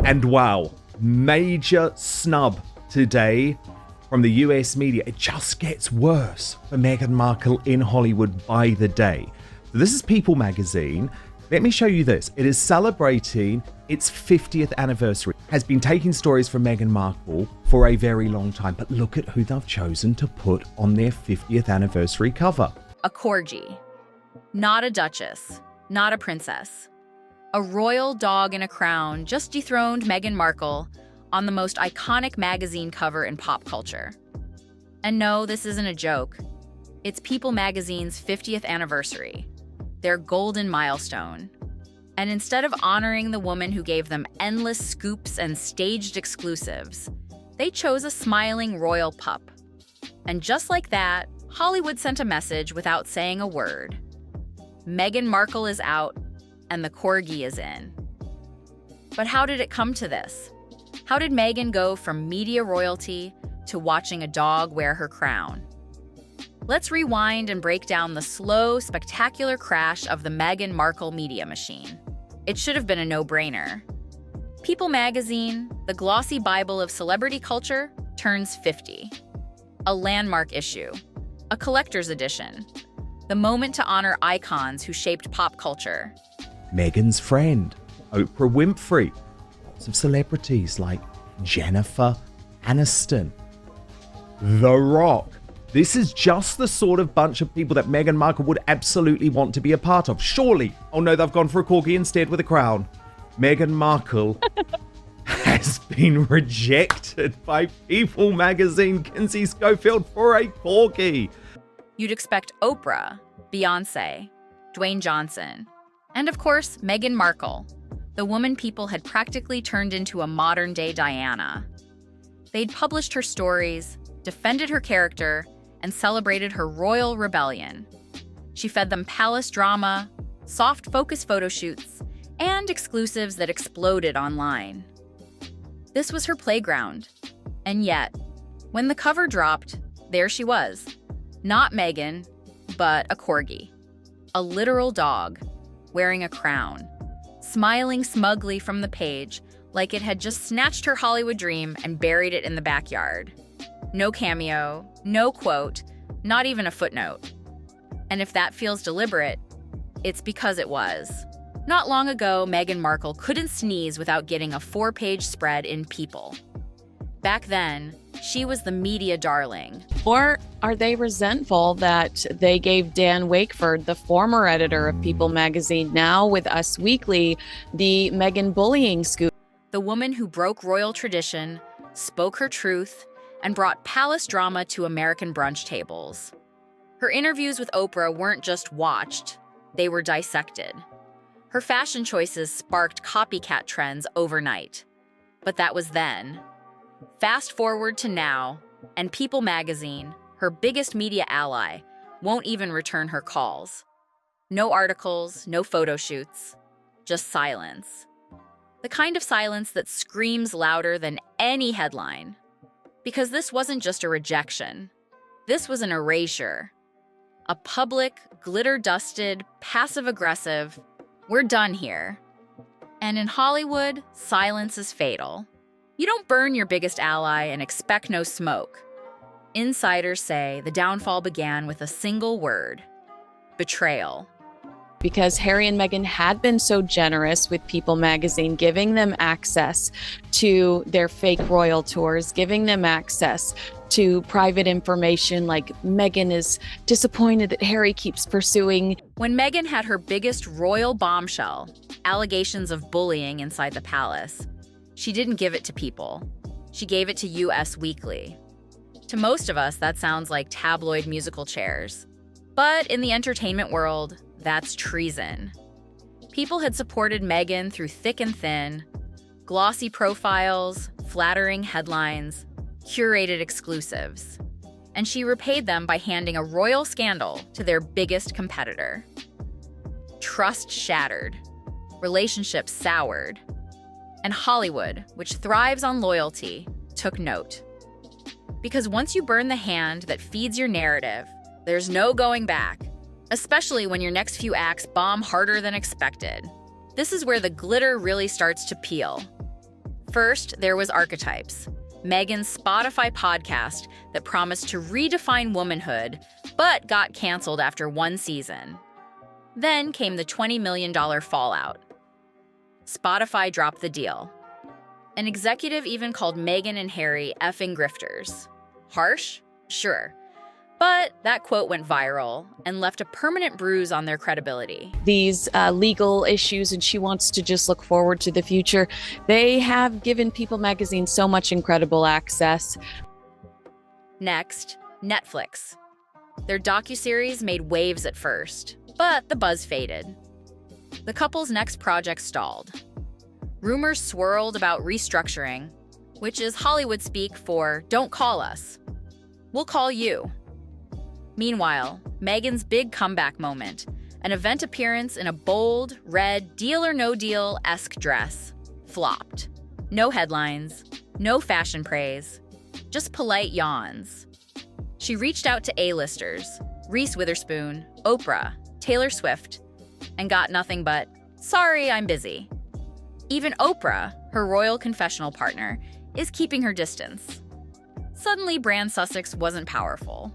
And wow, major snub today from the US media. It just gets worse for Meghan Markle in Hollywood by the day. So this is People magazine. Let me show you this. It is celebrating its 50th anniversary. Has been taking stories from Meghan Markle for a very long time, but look at who they've chosen to put on their 50th anniversary cover. A Corgi. Not a duchess, not a princess. A royal dog in a crown just dethroned Meghan Markle on the most iconic magazine cover in pop culture. And no, this isn't a joke. It's People magazine's 50th anniversary, their golden milestone. And instead of honoring the woman who gave them endless scoops and staged exclusives, they chose a smiling royal pup. And just like that, Hollywood sent a message without saying a word. Meghan Markle is out, and the Corgi is in. But how did it come to this? How did Meghan go from media royalty to watching a dog wear her crown? Let's rewind and break down the slow, spectacular crash of the Meghan Markle media machine. It should have been a no-brainer. People magazine, the glossy Bible of celebrity culture, turns 50. A landmark issue, a collector's edition, the moment to honor icons who shaped pop culture. Meghan's friend, Oprah Winfrey. Lots of celebrities like Jennifer Aniston, The Rock. This is just the sort of bunch of people that Meghan Markle would absolutely want to be a part of. Surely. Oh no, they've gone for a Corgi instead with a crown. Meghan Markle has been rejected by People magazine, Kinsey Schofield, for a Corgi. You'd expect Oprah, Beyonce, Dwayne Johnson, and of course, Meghan Markle, the woman people had practically turned into a modern-day Diana. They'd published her stories, defended her character, and celebrated her royal rebellion. She fed them palace drama, soft focus photo shoots, and exclusives that exploded online. This was her playground. And yet, when the cover dropped, there she was. Not Meghan, but a Corgi. A literal dog, wearing a crown, smiling smugly from the page like it had just snatched her Hollywood dream and buried it in the backyard. No cameo, no quote, not even a footnote. And if that feels deliberate, it's because it was. Not long ago, Meghan Markle couldn't sneeze without getting a 4-page spread in People. Back then, she was the media darling. Or are they resentful that they gave Dan Wakeford, the former editor of People magazine, now with Us Weekly, the Meghan bullying scoop? The woman who broke royal tradition, spoke her truth, and brought palace drama to American brunch tables. Her interviews with Oprah weren't just watched, they were dissected. Her fashion choices sparked copycat trends overnight. But that was then. Fast forward to now, and People magazine, her biggest media ally, won't even return her calls. No articles, no photo shoots, just silence. The kind of silence that screams louder than any headline. Because this wasn't just a rejection. This was an erasure. A public, glitter-dusted, passive-aggressive, "We're done here." And in Hollywood, silence is fatal. You don't burn your biggest ally and expect no smoke. Insiders say the downfall began with a single word: betrayal. Because Harry and Meghan had been so generous with People magazine, giving them access to their fake royal tours, giving them access to private information like Meghan is disappointed that Harry keeps pursuing. When Meghan had her biggest royal bombshell, allegations of bullying inside the palace, she didn't give it to People. She gave it to US Weekly. To most of us, that sounds like tabloid musical chairs. But in the entertainment world, that's treason. People had supported Meghan through thick and thin, glossy profiles, flattering headlines, curated exclusives. And she repaid them by handing a royal scandal to their biggest competitor. Trust shattered, relationships soured, and Hollywood, which thrives on loyalty, took note. Because once you burn the hand that feeds your narrative, there's no going back, especially when your next few acts bomb harder than expected. This is where the glitter really starts to peel. First, there was Archetypes, Meghan's Spotify podcast that promised to redefine womanhood, but got canceled after one season. Then came the $20 million fallout. Spotify dropped the deal. An executive even called Meghan and Harry effing grifters. Harsh? Sure. But that quote went viral and left a permanent bruise on their credibility. These legal issues, and she wants to just look forward to the future. They have given People magazine so much incredible access. Next, Netflix. Their docuseries made waves at first, but the buzz faded. The couple's next project stalled. Rumors swirled about restructuring, which is Hollywood speak for "don't call us. We'll call you." Meanwhile, Meghan's big comeback moment, an event appearance in a bold, red, Deal or No Deal-esque dress, flopped. No headlines, no fashion praise, just polite yawns. She reached out to A-listers, Reese Witherspoon, Oprah, Taylor Swift, and got nothing but, "Sorry, I'm busy." Even Oprah, her royal confessional partner, is keeping her distance. Suddenly, Brand Sussex wasn't powerful.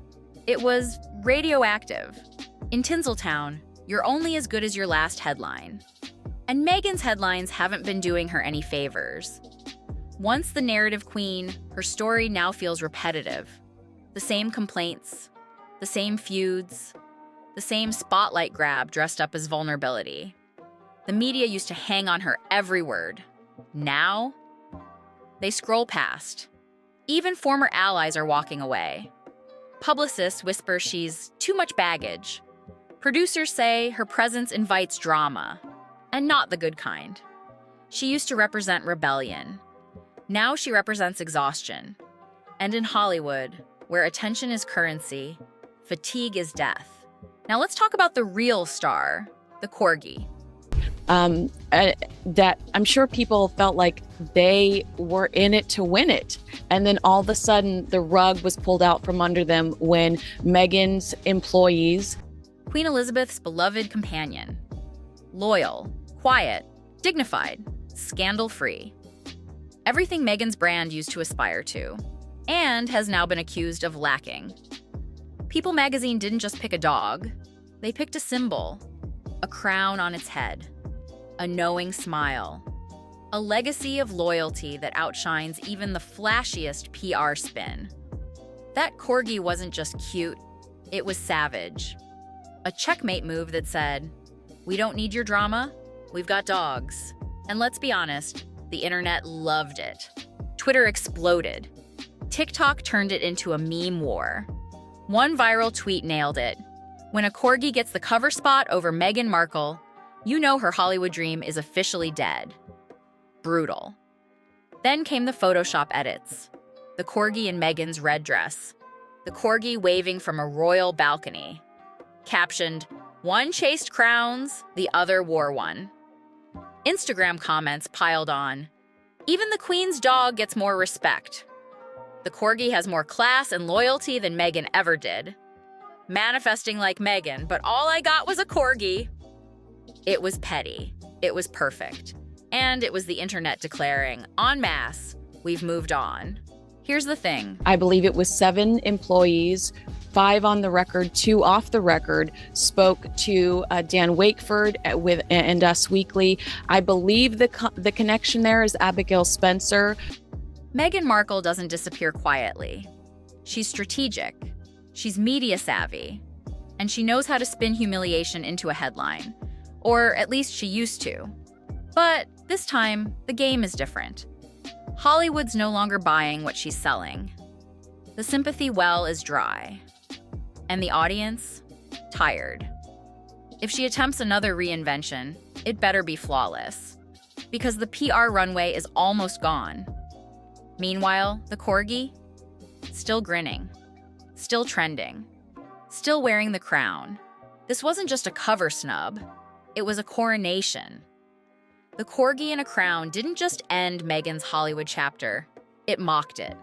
It was radioactive. In Tinseltown, you're only as good as your last headline. And Meghan's headlines haven't been doing her any favors. Once the narrative queen, her story now feels repetitive. The same complaints, the same feuds, the same spotlight grab dressed up as vulnerability. The media used to hang on her every word. Now, they scroll past. Even former allies are walking away. Publicists whisper she's too much baggage. Producers say her presence invites drama, and not the good kind. She used to represent rebellion. Now she represents exhaustion. And in Hollywood, where attention is currency, fatigue is death. Now let's talk about the real star, the Corgi. That I'm sure people felt like they were in it to win it. And then all of a sudden, the rug was pulled out from under them when Meghan's employees, Queen Elizabeth's beloved companion. Loyal, quiet, dignified, scandal-free. Everything Meghan's brand used to aspire to, and has now been accused of lacking. People magazine didn't just pick a dog. They picked a symbol, a crown on its head. A knowing smile. A legacy of loyalty that outshines even the flashiest PR spin. That Corgi wasn't just cute, it was savage. A checkmate move that said, "We don't need your drama, we've got dogs." And let's be honest, the internet loved it. Twitter exploded. TikTok turned it into a meme war. One viral tweet nailed it. When a Corgi gets the cover spot over Meghan Markle, you know her Hollywood dream is officially dead. Brutal. Then came the Photoshop edits. The Corgi in Meghan's red dress. The Corgi waving from a royal balcony. Captioned, "One chased crowns, the other wore one." Instagram comments piled on. Even the Queen's dog gets more respect. The Corgi has more class and loyalty than Meghan ever did. Manifesting like Meghan, but all I got was a Corgi. It was petty. It was perfect. And it was the internet declaring, en masse, we've moved on. Here's the thing. I believe it was 7 employees, 5 on the record, 2 off the record, spoke to Dan Wakeford and Us Weekly. I believe the connection there is Abigail Spencer. Meghan Markle doesn't disappear quietly. She's strategic. She's media savvy. And she knows how to spin humiliation into a headline. Or at least she used to. But this time, the game is different. Hollywood's no longer buying what she's selling. The sympathy well is dry. And the audience, tired. If she attempts another reinvention, it better be flawless. Because the PR runway is almost gone. Meanwhile, the Corgi? Still grinning. Still trending. Still wearing the crown. This wasn't just a cover snub. It was a coronation. The Corgi in a crown didn't just end Meghan's Hollywood chapter, it mocked it.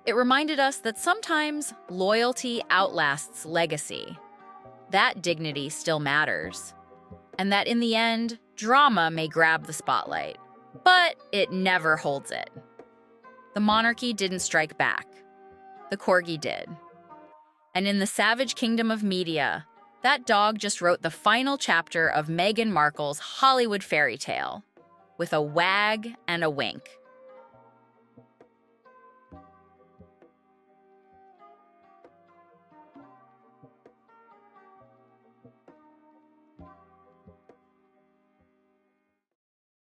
It reminded us that sometimes loyalty outlasts legacy. That dignity still matters. And that in the end, drama may grab the spotlight, But it never holds it. The monarchy didn't strike back. The Corgi did. And in the savage kingdom of media, that dog just wrote the final chapter of Meghan Markle's Hollywood fairy tale, with a wag and a wink.